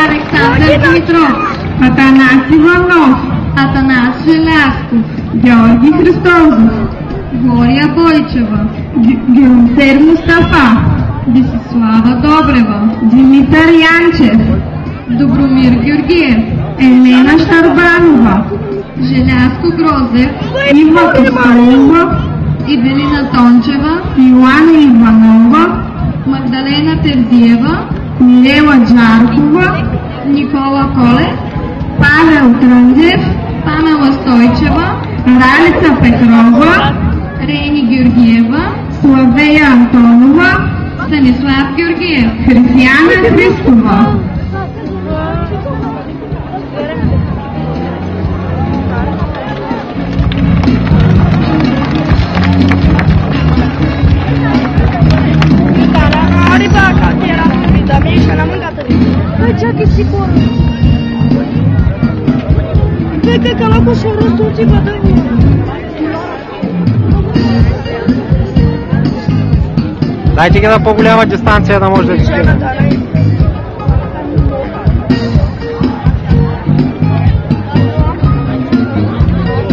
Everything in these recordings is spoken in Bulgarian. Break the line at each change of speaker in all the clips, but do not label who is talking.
Александър Димитров,
Атанас Иванов,
Атанас Желязков,
Георги Христозов,
Глория Бойчева,
Георсер Мустафа,
Десислава Добрева,
Димитър Янчев,
Добромир Георгиев,
Елена Шарбанова,
Желязко Грозев,
Ива Костолова,
Ивелина Тончева,
Йоана Иванова,
Магдалена Терзиева,
Милела Джаркова,
Никола Колев,
Павел Трънзев,
Памела Стойчева,
Ралица Петрова,
Рейни Георгиева,
Славея Антонова,
Станислав Георгиев,
Християна Христова.
Чакай си хора. Века калако ще растути бъдани.
Дайте ги на по-голяма дистанция, да може да ги скина.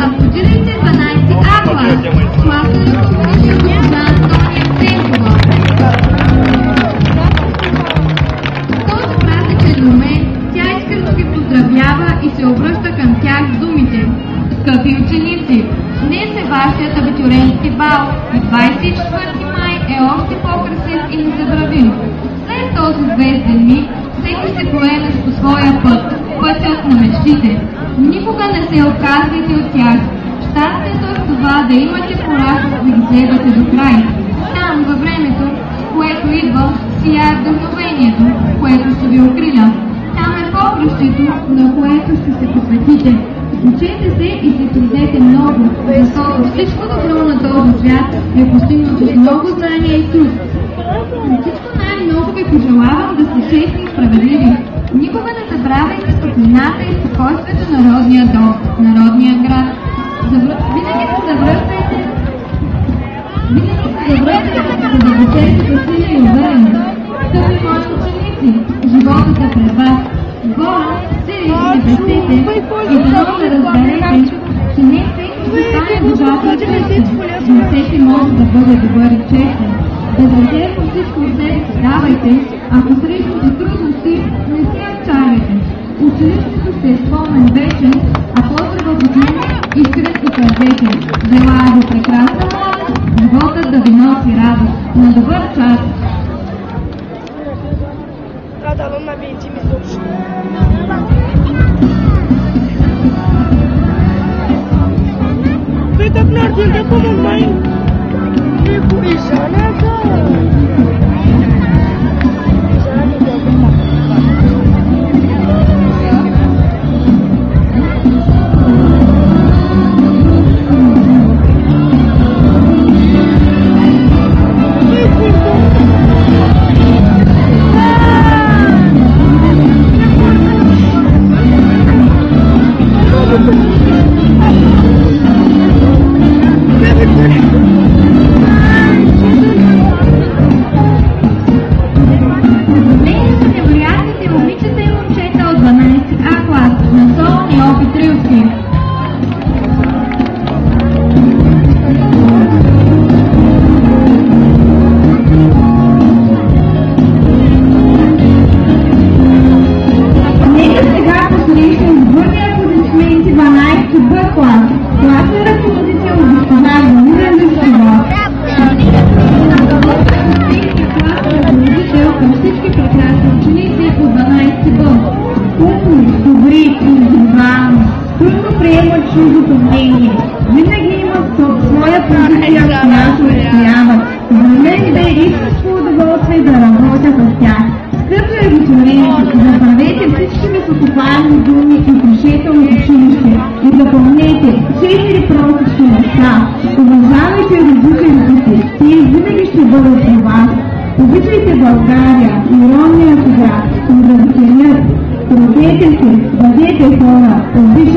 Аплодирайте 12 клас, клас на госпожа Антония Ценкова. Тя искрено ги поздравява и се обръща към тях с думите: скъпи ученици, днес е вашият абитурентски бал и 24 май е още по-красив и незабравим. След този звезден миг всеки се поеме по своя път, пътят на мечтите. Никога не се отказвайте от тях. Щастието е в това да имате кураж да ги следвате до край. Там във времето, което идва, сияе вдъхновението, което ще ви укриля. Там е попрището, на което ще се посветите. Учете се и се трудете много, защото всичко добро на този свят е постигнато с много знания и труд. На всичко най-много ви пожелавам да сте честни и справедливи. Никога не забравяйте топлината и спокойствието на родния дом, на родния град. Винаги се завръщайте с задълбочените усилия и увереност. Скъпи мои ученици, животът е пред вас. Бога, силите си бесите и дано да разберете, че не всеки ще стане богат и честен, но всеки може да бъде добър и честен. Безрезервно всичко от себе си давайте, ако срещате трудности, не се отчаяйте. Училището ще е спомен вечен, а поздрава от мен искрен и сърдечен. Желая ви прекрасна младост, животът да ви носи радост. На добър час!
Cada lumea vieții mi s-o Păi, dacă n-ar de cum mai e cu Ișana, da.
Бъдете хора, обичайте